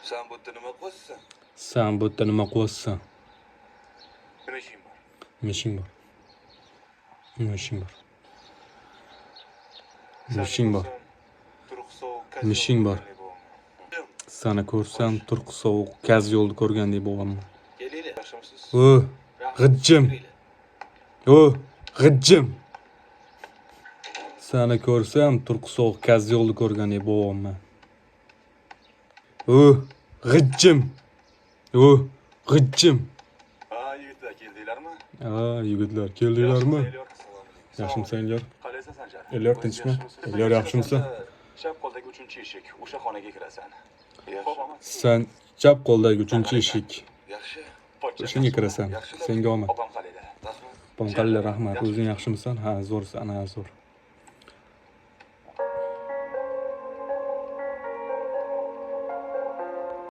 Sen bu yerda nima qilyapsan? Sen bu yerda nima qilyapsan? Nima ishing bor? Nima ishing bor? Nima ishing bor? Nima ishing bor? Turq sovuq Nima ishing bor? Seni ko'rsam turq sovuq gaz yo'lda ko'rgandek bo'laman. Kelinglar, yaxshimisiz? O, g'ijjim. O, g'ijjim. Seni ko'rsam turq sovuq gaz yo'lda ko'rgandek bo'laman. O, g'ijjim. O, g'ijjim. Ha, yigitlar keldinglarmi? Yigitlar keldinglarmi? Yaxshimisan Elyor? Qalaysan Sanjar? Elyor tinchmi? Elyor yaxshimisan? Chap qo'ldagi 3-eshik, o'sha xonaga kirasan. Yaxshi. Sen chap qo'ldagi 3-eshik. Yaxshi. O'shanga kirasan. Senga omad. Opam qalaydi. Rahmat. Opam qalay, rahmat. O'zing yaxshimisan? Ha, zo'rsan, ha, zo'r.